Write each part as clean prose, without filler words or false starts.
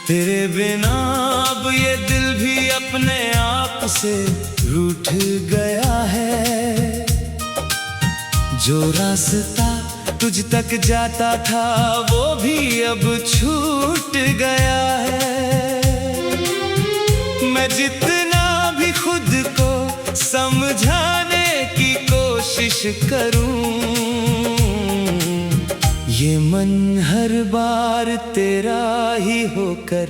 तेरे बिना अब ये दिल भी अपने आप से रूठ गया है। जो रास्ता तुझ तक जाता था वो भी अब छूट गया है। मैं जितना भी खुद को समझाने की कोशिश करूं, ये मन हर बार तेरा ही होकर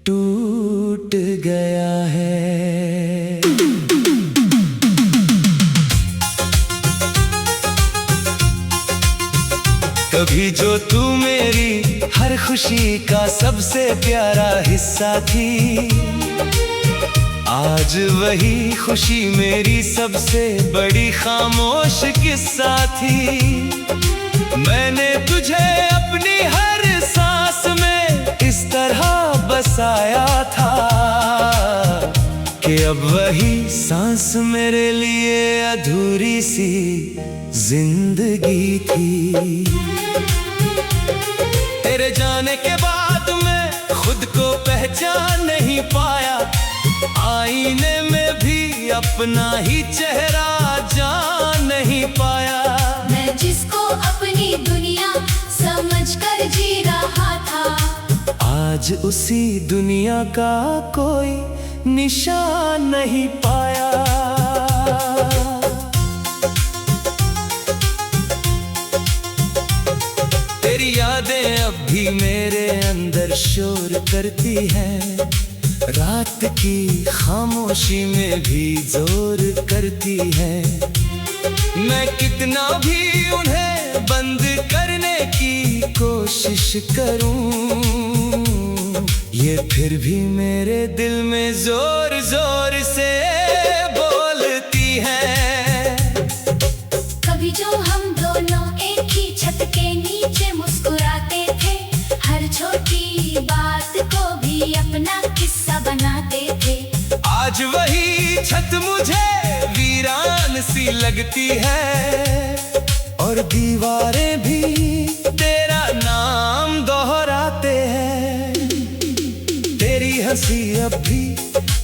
टूट गया है। कभी जो तू मेरी हर खुशी का सबसे प्यारा हिस्सा थी, आज वही खुशी मेरी सबसे बड़ी खामोश किस्सा थी। मैंने तुझे अपनी हर सांस में इस तरह बसाया था कि अब वही सांस मेरे लिए अधूरी सी जिंदगी थी। तेरे जाने के बाद मैं खुद को पहचान नहीं पाया, आईने में भी अपना ही चेहरा जान नहीं पाया। मैं जिसको अपनी दुनिया समझकर जी रहा था, आज उसी दुनिया का कोई निशान नहीं पाया। तेरी यादें अब भी मेरे अंदर शोर करती हैं, रात की खामोशी में भी जोर करती है। मैं कितना भी उन्हें बंद करने की कोशिश करूं, ये फिर भी मेरे दिल में जोर जोर से बोलती है। कभी जो हम दोनों एक ही छत के नीचे मुस्कुराते थे, हर छोटी बात को भी अपना किस्सा बनाते थे। आज वही छत मुझे वीरान सी लगती है, और दीवारें भी तेरा नाम दोहराते हैं। तेरी हंसी अब भी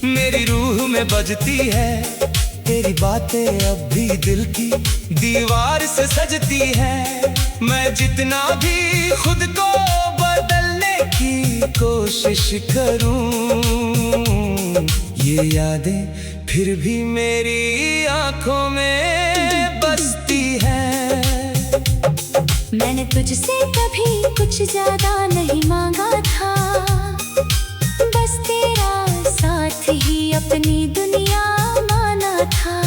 मेरी रूह में बजती है, तेरी बातें अब भी दिल की दीवार से सजती है। मैं जितना भी खुद को बदलने की कोशिश करूं, ये यादें फिर भी मेरी आंखों में बसती हैं। मैंने तुझसे कभी कुछ ज्यादा नहीं मांगा था, बस तेरा साथ ही अपनी दुनिया माना था।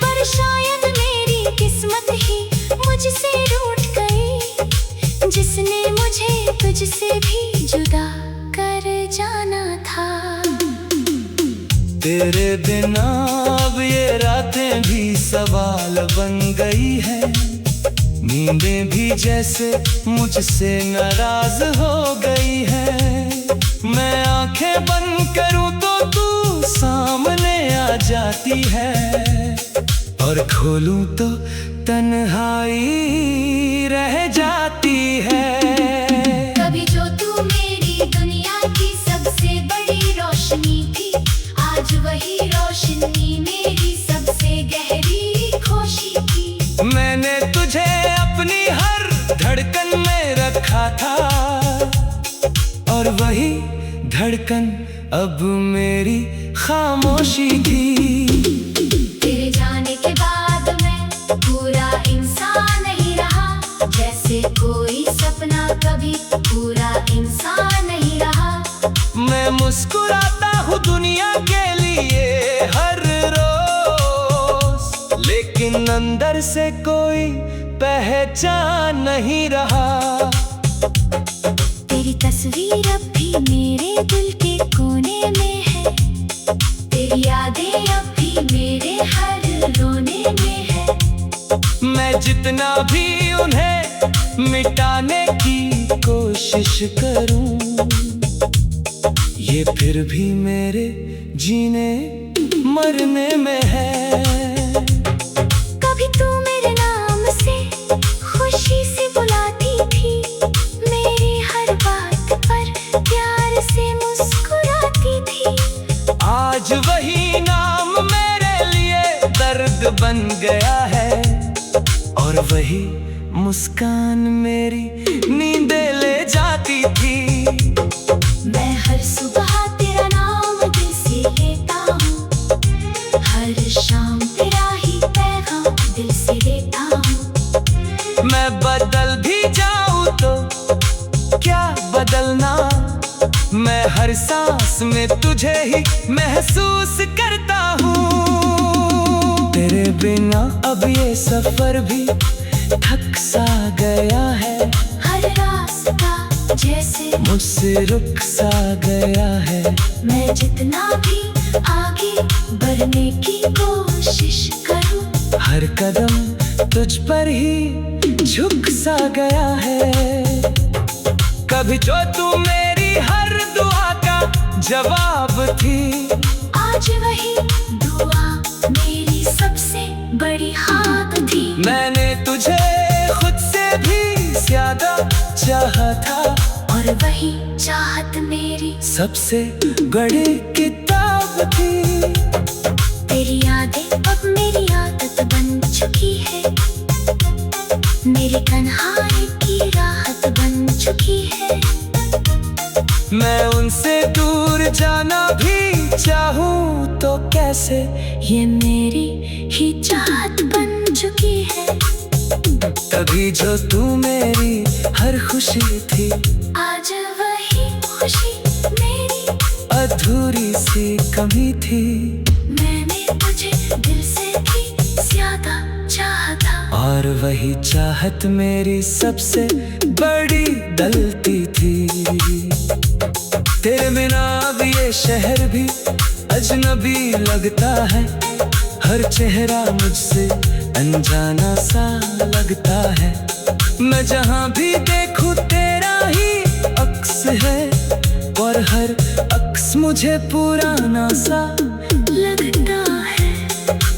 पर शायद मेरी किस्मत ही मुझसे रूठ गई, जिसने मुझे तुझसे भी जुदा कर जाना था। तेरे बिना अब ये रातें भी सवाल बन गई है, नींदें भी जैसे मुझसे नाराज हो गई है। मैं आंखें बंद करूं तो तू सामने आ जाती है, और खोलूं तो तन्हाई रह जाती है। कभी जो तू मेरी दुनिया की सबसे बड़ी रोशनी थी, आज वही रोशनी मेरी सबसे गहरी खुशी थी। मैंने तुझे अपनी हर धड़कन में रखा था, और वही धड़कन अब मेरी खामोशी थी। तेरे जाने के बाद मैं पूरा इंसान नहीं रहा, जैसे कोई सपना कभी पूरा इंसान नहीं रहा। मैं मुस्कुराता हूँ दुनिया के लिए हर रोज, लेकिन अंदर से कोई पहचान नहीं रहा। तेरी तस्वीर अब भी मेरे दिल के कोने में है, तेरी यादें अब भी मेरे हर रोने में है। मैं मैं जितना भी उन्हें मिटाने की कोशिश करूं, ये फिर भी मेरे जीने मरने में है। कभी तू मेरे नाम से खुशी से बुलाती थी, मेरी हर बात पर प्यार से मुस्कुराती थी। आज वही नाम मेरे लिए दर्द बन गया है, और वही मुस्कान मेरी नींदें ले जाती थी। मैं हर सुबह तेरा नाम दिल से लेता हूँ, हर शाम तेरा ही पैगाम दिल से देता हूँ। मैं बदल भी जाऊं तो क्या बदलना, मैं हर सांस में तुझे ही महसूस करता हूँ। तेरे बिना अब ये सफर भी थक सा गया है, हर रास्ता जैसे मुझसे रुक सा गया है। मैं जितना भी आगे बढ़ने की कोशिश करूं, हर कदम तुझ पर ही झुक सा गया है। कभी जो तू मेरी हर दुआ का जवाब थी, आज वही दुआ मेरी सबसे बड़ी हाथ थी। मैंने तुझे खुद से भी ज्यादा चाहा था, और वही चाहत मेरी सबसे बड़ी किताब थी। तेरी यादें अब मेरी आदत बन चुकी है, मेरी तन्हाई की राहत बन चुकी है। मैं उनसे दूर जाना भी चाहूं तो कैसे, ये मेरी ही चाहत बन चुकी है। तभी जो तू मेरी हर खुशी थी, आज वही खुशी मेरी अधूरी सी कमी थी। मैंने तुझे दिल से भी ज्यादा चाहा था, और वही चाहत मेरी सबसे बड़ी गलती थी। तेरे बिना अब ये शहर भी अजनबी लगता है, हर चेहरा मुझसे अनजाना सा लगता है। मैं जहाँ भी देखूं तेरा ही अक्स है, और हर अक्स मुझे पुराना सा लगता है।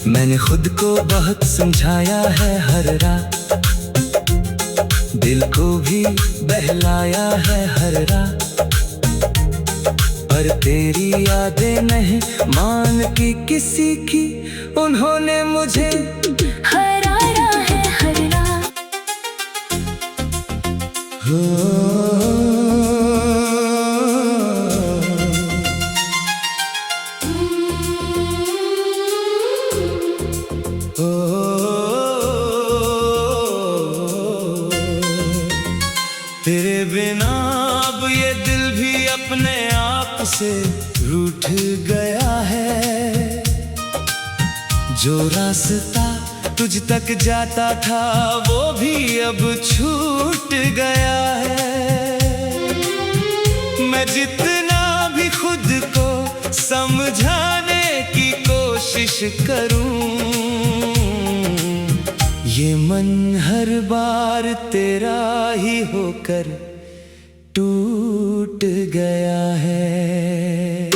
मैंने खुद को बहुत समझाया है हर रात, दिल को भी बहलाया है हर रात, पर तेरी यादें नहीं मानती किसी की, उन्होंने मुझे हराया है हर रात। तेरे बिना अब ये दिल भी अपने आप से रूठ गया है। जो रास्ता तुझ तक जाता था वो भी अब छूट गया है। मैं जितना भी खुद को समझाने की कोशिश करूं, ये मन हर बार तेरा ही होकर टूट गया है।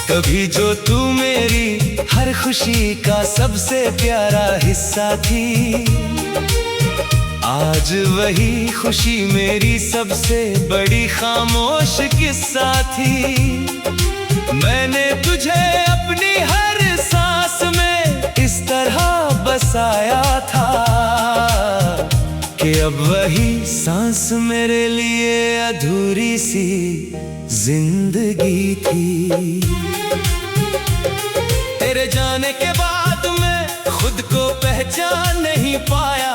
कभी जो तू मेरी हर खुशी का सबसे प्यारा हिस्सा थी, आज वही खुशी मेरी सबसे बड़ी खामोश किस्सा थी। मैंने तुझे अपनी हर सांस में इस तरह बसाया था कि अब वही सांस मेरे लिए अधूरी सी जिंदगी थी। तेरे जाने के बाद मैं खुद को पहचान नहीं पाया,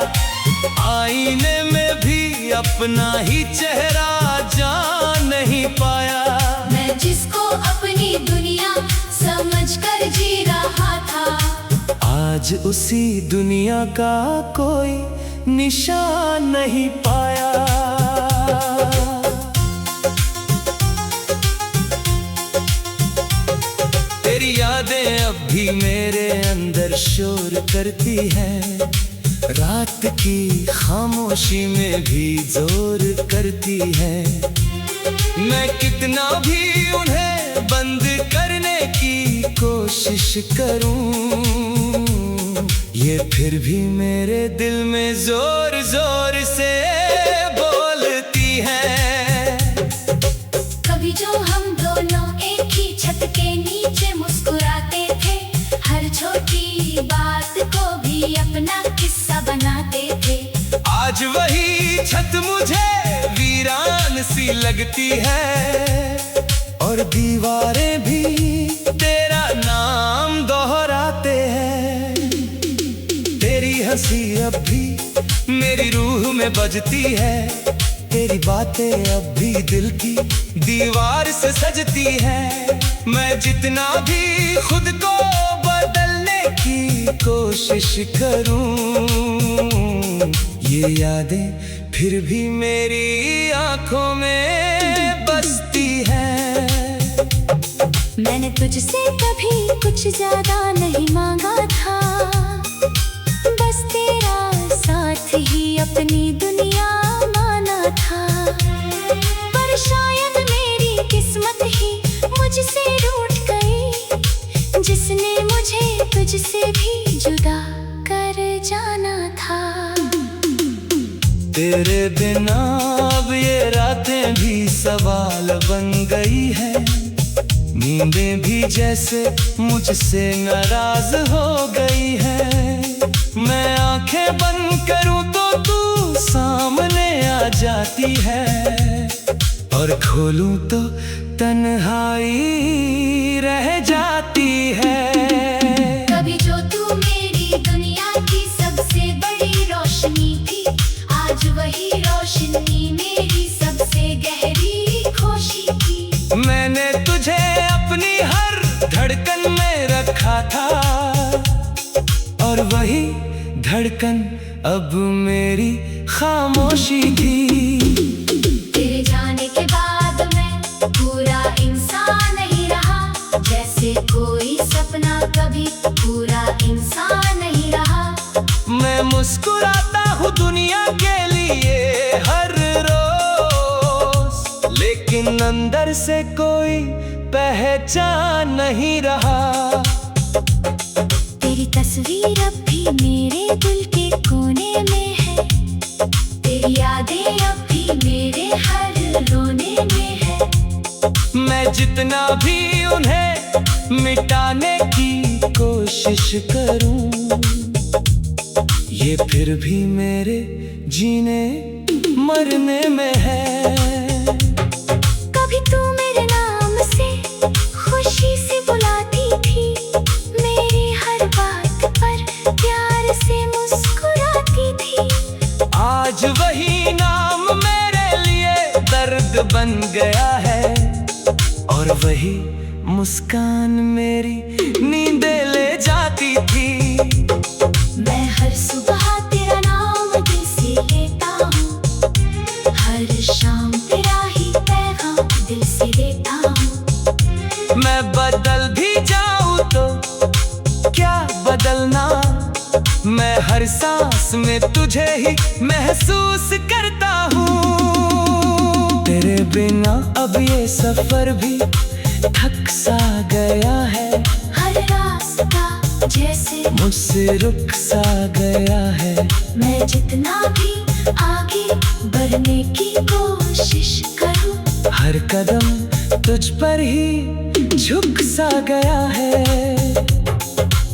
आईने में भी अपना ही चेहरा जान नहीं पाया। मैं जिसको अपनी दुनिया समझकर जी रहा था, आज उसी दुनिया का कोई निशान नहीं पाया। भी मेरे अंदर शोर करती है, रात की खामोशी में भी जोर करती है। मैं कितना भी उन्हें बंद करने की कोशिश करूं, ये फिर भी मेरे दिल में जोर जोर से बोलती है। कभी जो हम दोनों एक ही छत के नीचे मुस्कुराते थे, हर छोटी बात को भी अपना किस्सा बनाते थे। आज वही छत मुझे वीरान सी लगती है, और दीवारें भी तेरा नाम दोहराते हैं। तेरी हंसी अब भी मेरी रूह में बजती है, तेरी बातें अब भी दिल की दीवार से सजती है। मैं जितना भी खुद को बदलने की कोशिश करूं, ये यादें फिर भी मेरी आंखों में बसती है। मैंने तुझसे कभी कुछ ज्यादा नहीं मांगा था, बस तेरा साथ ही अपनी दुनिया माना था। पर शायद मेरी किस्मत ही मुझसे रूठ गई, जिसने मुझे तुझसे भी जुदा कर जाना था। तेरे बिना अब ये रातें भी सवाल बन गई है, नींदें भी जैसे मुझसे नाराज हो गई है। मैं आंखें बंद करूं तो तू सामने आ जाती है, और खोलूं तो तन्हाई रह जाती है। कभी जो तू मेरी दुनिया की सबसे बड़ी रोशनी थी, आज वही रोशनी मेरी सबसे गहरी खुशी थी। मैंने तुझे अपनी हर धड़कन में रखा था, और वही धड़कन अब मेरी खामोशी थी। तेरे जाने के बाद मैं पूरा इंसान नहीं रहा, जैसे कोई सपना कभी पूरा इंसान नहीं रहा। मैं मुस्कुराता हूँ दुनिया के लिए हर रोज, लेकिन अंदर से कोई पहचान नहीं रहा। तेरी तस्वीर अब भी मेरे दिल के कोने में है, तेरी यादें अब भी मेरे हर रोने में है। मैं जितना भी उन्हें मिटाने की कोशिश करूं, ये फिर भी मेरे जीने मरने में है। कभी तू मेरे नाम से खुशी से बुलाती थी, मेरी हर बात पर प्यार से मुस्कुराती थी। आज वही नाम मेरे लिए दर्द बन गया है, और वही मुस्कान मेरी नींदें ले जाती थी। मैं हर सुबह तेरा नाम दिल से लेता हूँ, हर शाम तेरा ही पैगाम दिल से देता हूँ। मैं बदल भी जाऊं तो क्या बदलना, मैं हर सांस में तुझे ही महसूस करता हूँ। तेरे बिना अब ये सफर भी थक सा गया है, हर रास्ता जैसे मुझसे रुक सा गया है। मैं जितना भी आगे बढ़ने की कोशिश करूं, हर कदम तुझ पर ही झुक सा गया है।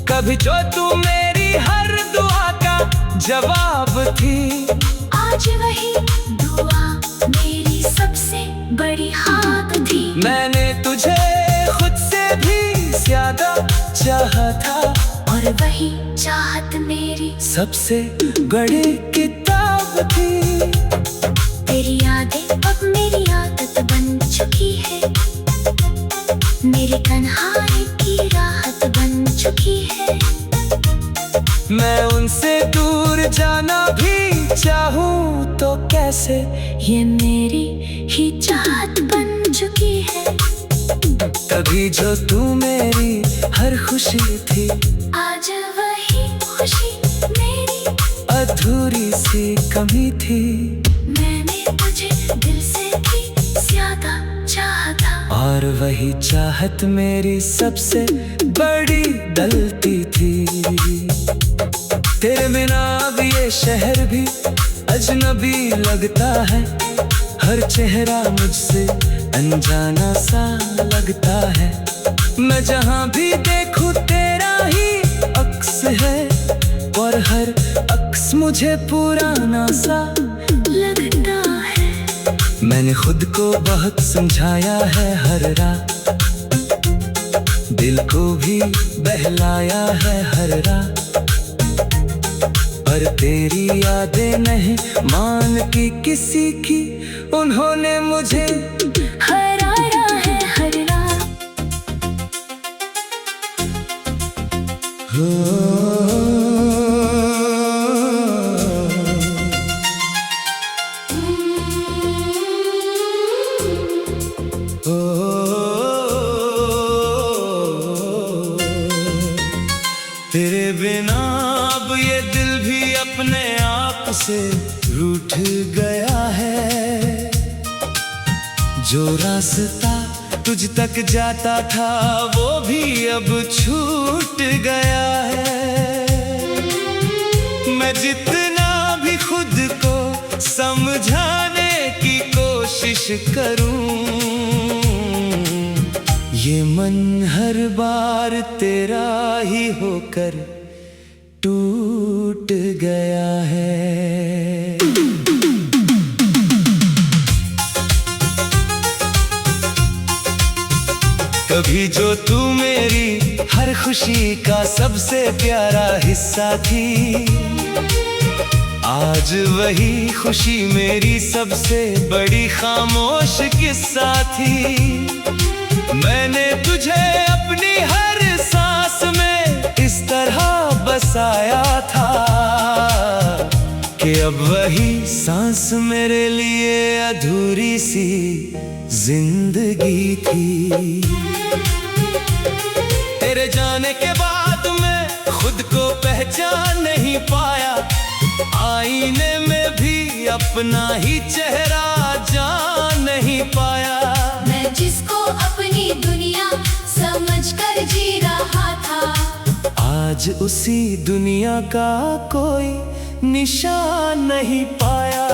कभी जो तू मेरी हर दुआ का जवाब थी, आज वही दुआ मेरी सबसे बड़ी हाथ थी। मैंने तुझे खुद से भी ज्यादा चाहा था, और वही चाहत मेरी सबसे बड़ी किताब थी। तेरी यादें अब मेरी आदत बन चुकी है, मेरी तन्हाई की राहत बन चुकी है। मैं उनसे दूर जाना भी चाहूं तो कैसे, ये मेरी ही चाहत बन चुकी है। कभी जो तू मेरी हर खुशी थी, आज वही खुशी मेरी अधूरी सी कमी थी। मैंने तुझे दिल से भी ज्यादा चाहा, और वही चाहत मेरी सबसे बड़ी गलती थी। तेरे बिना अब ये शहर भी अजनबी लगता है, हर चेहरा मुझसे अनजाना सा लगता है। मैं जहाँ भी देखूं तेरा ही अक्स है, और हर अक्स मुझे पुराना सा लगता है। मैंने खुद को बहुत समझाया है हर रात, दिल को भी बहलाया है हर रात, पर तेरी यादें नहीं मानती किसी की, उन्होंने मुझे हराया है हर रात। तेरे बिना अब ये दिल भी अपने आप से रूठ गया है। जो रास्ता तुझ तक जाता था वो भी अब छूट गया है। मैं जितना भी खुद को समझाने की कोशिश करूं, ये मन हर बार तेरा ही होकर टूट गया है। कभी जो तू मेरी हर खुशी का सबसे प्यारा हिस्सा थी, आज वही खुशी मेरी सबसे बड़ी खामोश किस्सा थी। मैंने तुझे अपनी हर सांस में इस तरह बसाया था कि अब वही सांस मेरे लिए अधूरी सी जिंदगी थी। तेरे जाने के बाद मैं खुद को पहचान नहीं पाया, आईने में भी अपना ही चेहरा जान नहीं पाया। मैं जिसको अपनी दुनिया समझकर जी रहा था, आज उसी दुनिया का कोई निशान नहीं पाया।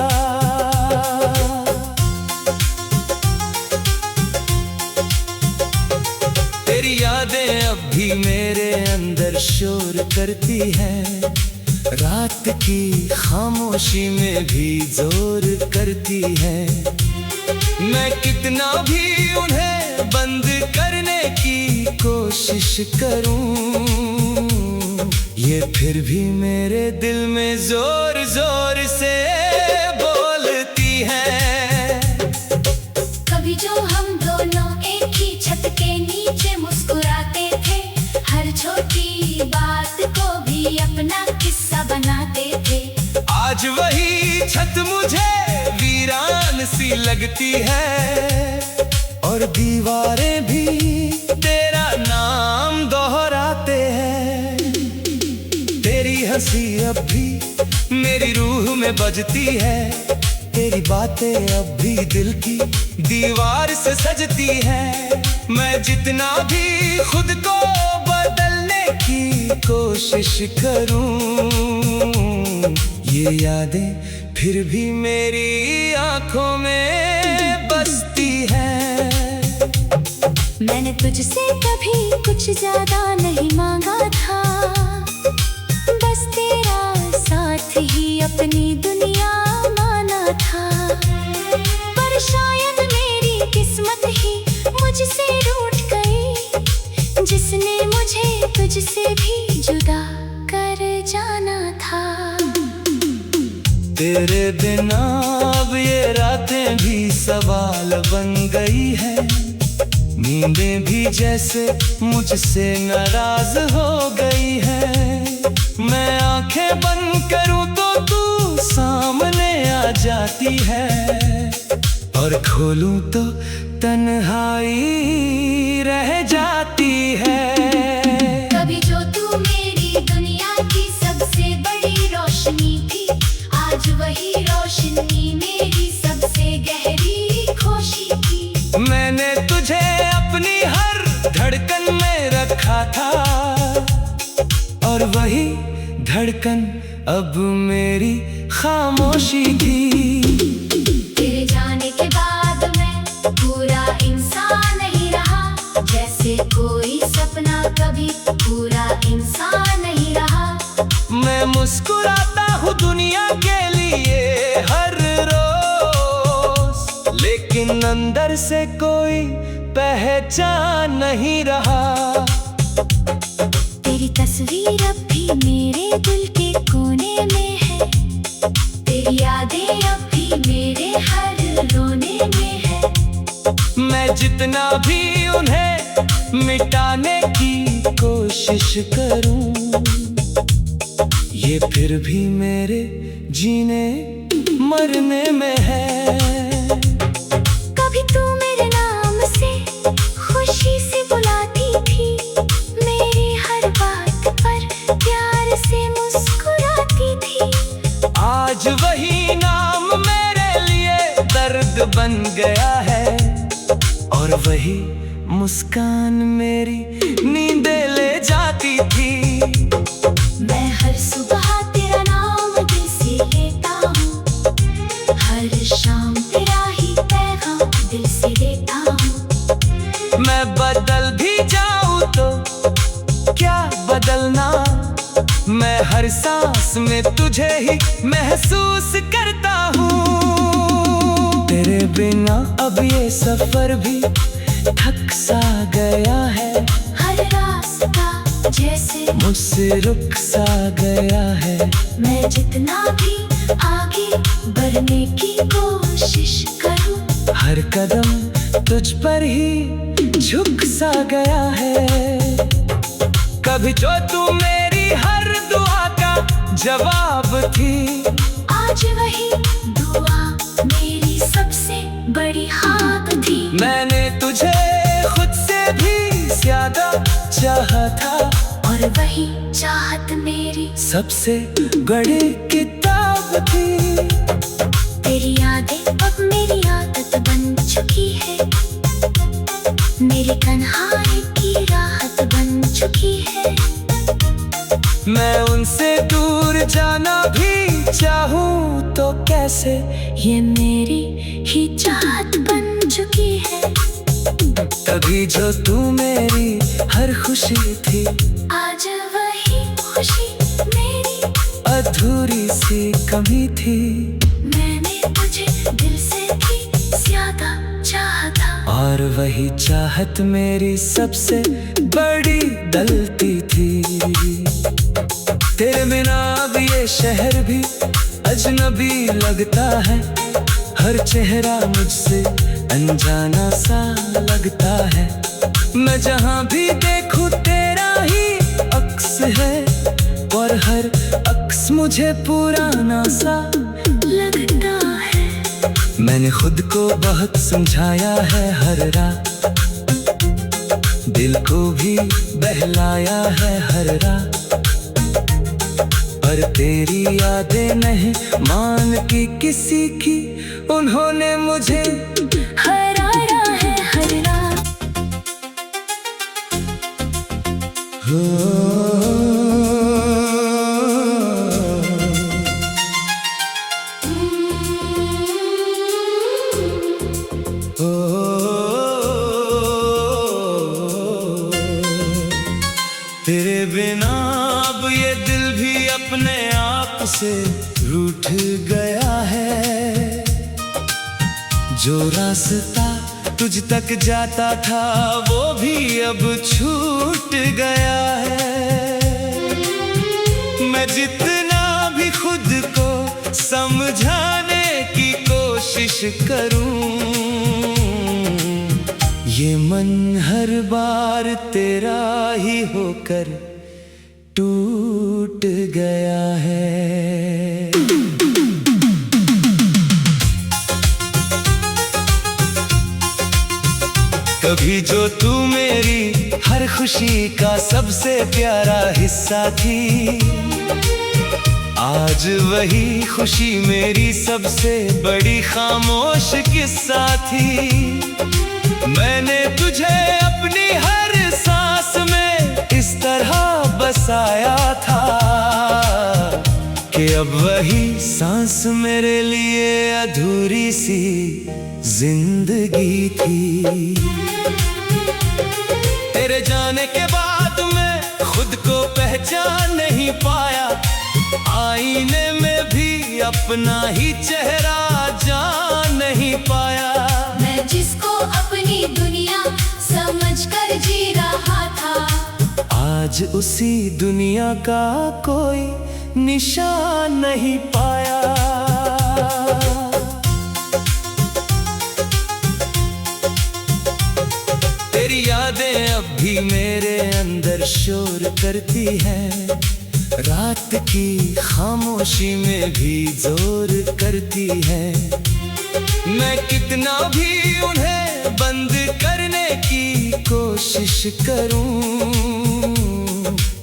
तेरी यादें अब भी मेरे अंदर शोर करती हैं, रात की खामोशी में भी जोर करती है। मैं कितना भी उन्हें बंद करने की कोशिश करूं, ये फिर भी मेरे दिल में जोर जोर से बोलती है। कभी जो हम दोनों एक ही छत के नीचे मुस्कुराते थे, हर छोटी बात को भी अपना किस्सा बनाते थे। आज वही छत मुझे वीरान सी लगती है, और दीवारें भी तेरा नाम दोहराते हैं। तेरी हंसी अब भी मेरी रूह में बजती है, तेरी बातें अब भी दिल की दीवार से सजती है। मैं जितना भी खुद को बदलने की कोशिश करूं, ये यादें फिर भी मेरी आंखों में बसती हैं। मैंने तुझसे कभी कुछ ज्यादा नहीं मांगा था, बस तेरा साथ ही अपनी दुनिया माना था। पर शायद मेरी किस्मत ही मुझसे रूठ गई, जिसने मुझे तुझसे भी जुदा कर जाना था। तेरे बिना अब ये रातें भी सवाल बन गई है, नींदें भी जैसे मुझसे नाराज हो गई है। मैं आंखें बंद करूं तो तू सामने आ जाती है, और खोलूं तो तन्हाई रह जाती है। कभी जो तू मेरी दुनिया की सबसे बड़ी रोशनी थी, आज वही रोशनी मेरी सबसे गहरी खुशी की। मैंने तुझे अपनी हर धड़कन में रखा था, और वही धड़कन अब मेरी खामोशी थी। तेरे जाने के बाद मैं पूरा इंसान नहीं रहा, जैसे कोई सपना कभी पूरा इंसान नहीं रहा। मैं मुस्कुराता हूँ दुनिया के लिए हर रोज, लेकिन अंदर से कोई पहचान नहीं रहा। तेरी तस्वीर अब भी मेरे दिल के कोने में है, तेरी यादें अब भी मेरे हर रोने में है। मैं जितना भी उन्हें मिटाने की कोशिश करूं, ये फिर भी मेरे जीने मरने में है। कभी तू मेरे नाम से खुशी से बुलाती थी, मेरी हर बात पर प्यार से मुस्कुराती थी। आज वही नाम मेरे लिए दर्द बन गया है, और वही मुस्कान मेरी नींदें ले जाती थी। मैं हर सुबह तेरा नाम दिल से लेता हूँ, हर शाम तेरा ही पैगाम दिल से देता हूँ। मैं बदल भी जाऊं तो क्या बदलना, मैं हर सांस में तुझे ही महसूस करता हूँ। तेरे बिना अब ये सफर भी थक सा गया है, हर रास्ता जैसे मुझसे रुक सा गया है। मैं जितना भी आगे बढ़ने की कोशिश करूं, हर कदम तुझ पर ही झुक सा गया है। कभी जो तू मेरी हर दुआ का जवाब थी, आज वही दुआ मेरी सबसे बड़ी ख्वाब थी। मैंने तुझे खुद से भी ज्यादा चाहा था, और वही चाहत मेरी सबसे बड़ी किताब थी। तेरी यादें अब मेरी आदत बन चुकी है, मेरी तन्हाई की राहत बन चुकी है। मैं उनसे दूर जाना भी चाहूँ तो कैसे, ये मेरी ही चाहत बन चुकी है। कभी जो तू मेरी हर खुशी थी, आज वही खुशी मेरी अधूरी सी कमी थी। मैंने तुझे दिल से भी ज्यादा चाहा था, और वही चाहत मेरी सबसे बड़ी गलती थी। तेरे बिना अब ये शहर भी अजनबी लगता है, हर चेहरा मुझसे अनजाना सा लगता है। मैं जहाँ भी देखूं तेरा ही अक्स है, और हर अक्स मुझे पुराना सा लगता है। मैंने खुद को बहुत समझाया है हर रात, दिल को भी बहलाया है हर रात, पर तेरी यादें नहीं मानती किसी की, उन्होंने मुझे हराया है हर रात। तेरे बिना अब ये दिल भी अपने आप से रूठ गया है। जो रास्ता तुझ तक जाता था वो भी अब छूट गया है। मैं जितना भी खुद को समझाने की कोशिश करूं, ये मन हर बार तेरा ही होकर टूट गया है। कभी जो तू मेरी हर खुशी का सबसे प्यारा हिस्सा थी, आज वही खुशी मेरी सबसे बड़ी खामोश किस्सा थी। मैंने तुझे अपनी हर सांस में इस तरह बसाया था कि अब वही सांस मेरे लिए अधूरी सी जिंदगी थी। तेरे जाने के बाद मैं खुद को पहचान नहीं पाया, आईने में भी अपना ही चेहरा जान नहीं पाया। मैं जिसको अपनी दुनिया समझकर जी रहा था, आज उसी दुनिया का कोई निशान नहीं पाया। तेरी यादें अब भी मेरे अंदर शोर करती हैं, रात की खामोशी में भी जोर करती है। मैं कितना भी उन्हें बंद करने की कोशिश करूं,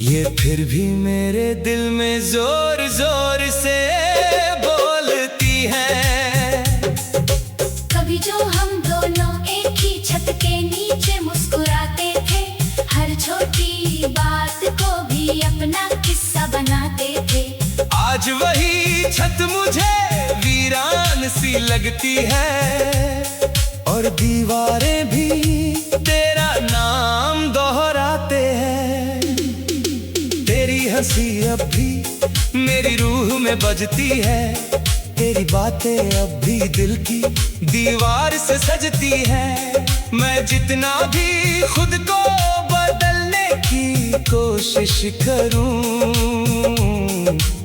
ये फिर भी मेरे दिल में जोर जोर से बोलती है। कभी जो हम दोनों एक ही छत के नीचे मुस्कुराते थे, हर छोटी बात को भी अपना किस्सा बनाते थे। आज वही छत मुझे वीरान सी लगती है, और दीवारें भी तेरा नाम दोहराते हैं। तेरी हंसी अब भी मेरी रूह में बजती है, तेरी बातें अब भी दिल की दीवार से सजती है। मैं जितना भी खुद को बदलने की कोशिश करूं,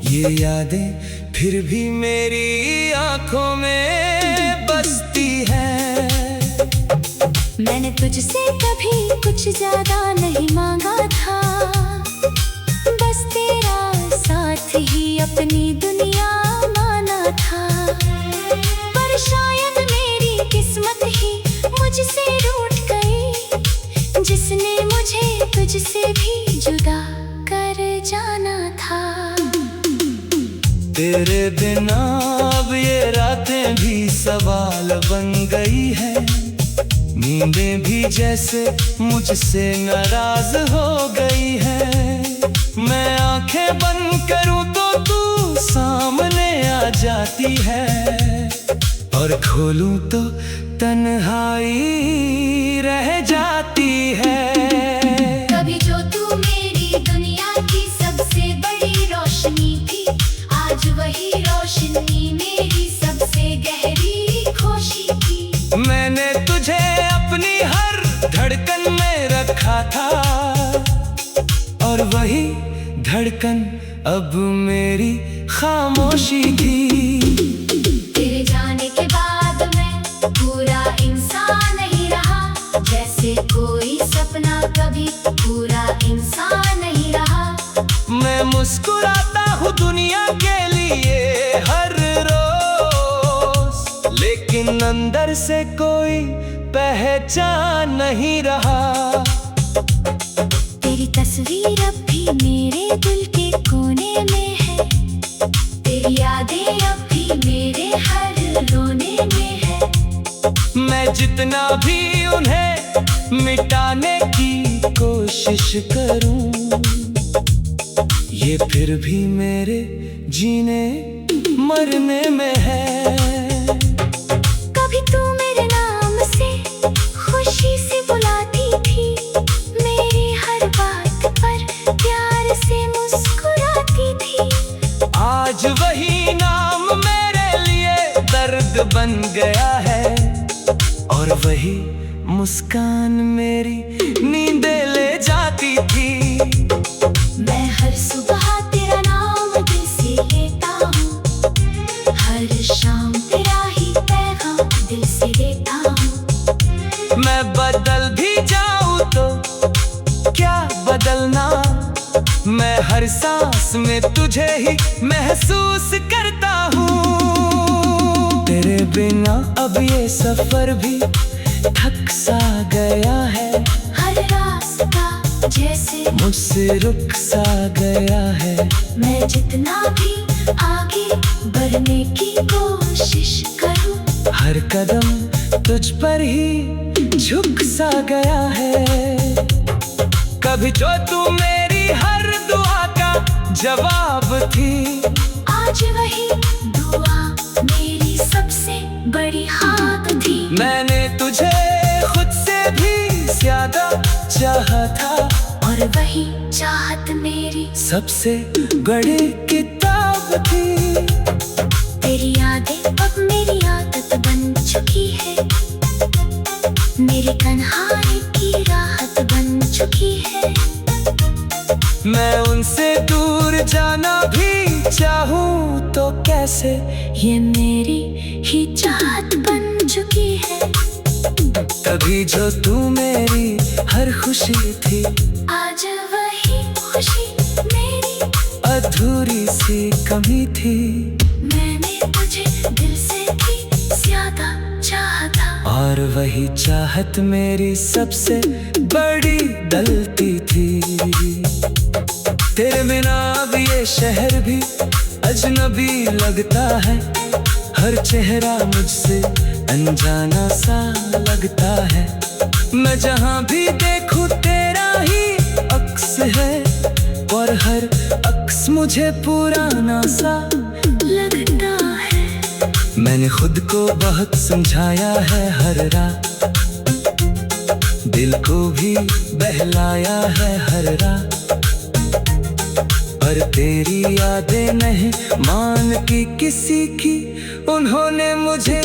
ये यादें फिर भी मेरी आंखों में बसती हैं। मैंने तुझसे कभी कुछ ज्यादा नहीं मांगा था, बस तेरा साथ ही अपनी दुनिया माना था। पर शायद मेरी किस्मत ही मुझसे रूठ गई, जिसने मुझे तुझसे भी जुदा कर जाना था। तेरे बिना अब ये रातें भी सवाल बन गई है, नींदें भी जैसे मुझसे नाराज हो गई है। मैं आंखें बंद करूं तो तू सामने आ जाती है, और खोलूं तो तन्हाई रह जाती है। कभी जो तू मेरी दुनिया की सबसे बड़ी रोशनी थी, आज वही रोशनी मेरी सबसे गहरी खुशी की। मैंने तुझे अपनी हर धड़कन में रखा था, और वही धड़कन अब मेरी खामोशी थी। तेरे जाने के बाद मैं पूरा इंसान नहीं रहा, जैसे कोई सपना कभी पूरा इंसान नहीं रहा। मैं मुस्कुराता हूँ दुनिया के लिए हर रोज, लेकिन अंदर से कोई पहचान नहीं रहा। तेरी तस्वीर अब भी मेरे दिल के कोने में है, तेरी यादें अब भी मेरे हर रोने में है। मैं जितना भी उन्हें मिटाने की कोशिश करूं, ये फिर भी मेरे जीने मरने में है। कभी तू मेरे नाम से खुशी से बुलाती थी, मेरी हर बात पर प्यार से मुस्कुराती थी। आज वही नाम मेरे लिए दर्द बन गया है, और वही मुस्कान मेरी नींदें ले जाती थी। मैं हर सुबह तेरा नाम दिल से लेता हूँ, हर शाम तेरा ही पैगाम दिल से देता हूँ। मैं बदल भी जाऊँ तो क्या बदलना, मैं हर सांस में तुझे ही महसूस करता हूँ। तेरे बिना अब ये सफर भी थक सा गया है, हर रास्ता जैसे मुझसे रुक सा गया है। मैं जितना भी आगे बढ़ने की कोशिश करूं, हर कदम तुझ पर ही झुक सा गया है। कभी जो तू मेरी हर दुआ का जवाब थी, आज वही दुआ मेरी सबसे बड़ी हाथ थी। मैंने तुझे खुद से भी ज्यादा चाहा था, और वही चाहत मेरी सबसे बड़ी किताब थी। तेरी यादें अब मेरी आदत बन चुकी है, मेरी तन्हाई की राहत बन चुकी है। मैं उनसे दूर जाना भी चाहूँ तो कैसे, ये मेरी ही चाहत बन चुकी है। तभी जो तू मेरी हर खुशी थी, आज वही खुशी मेरी अधूरी सी कमी थी। मैंने तुझे दिल से भी ज्यादा चाहा था, और वही चाहत मेरी सबसे बड़ी गलती थी। तेरे बिना अब ये शहर भी अजनबी लगता है, हर चेहरा मुझसे अनजाना सा लगता है। मैं जहाँ भी देखूं तेरा ही अक्स है, और हर अक्स मुझे पुराना सा लगता है। मैंने खुद को बहुत समझाया है हर रात, दिल को भी बहलाया है हर रात। पर तेरी यादें नहीं मानती किसी की, उन्होंने मुझे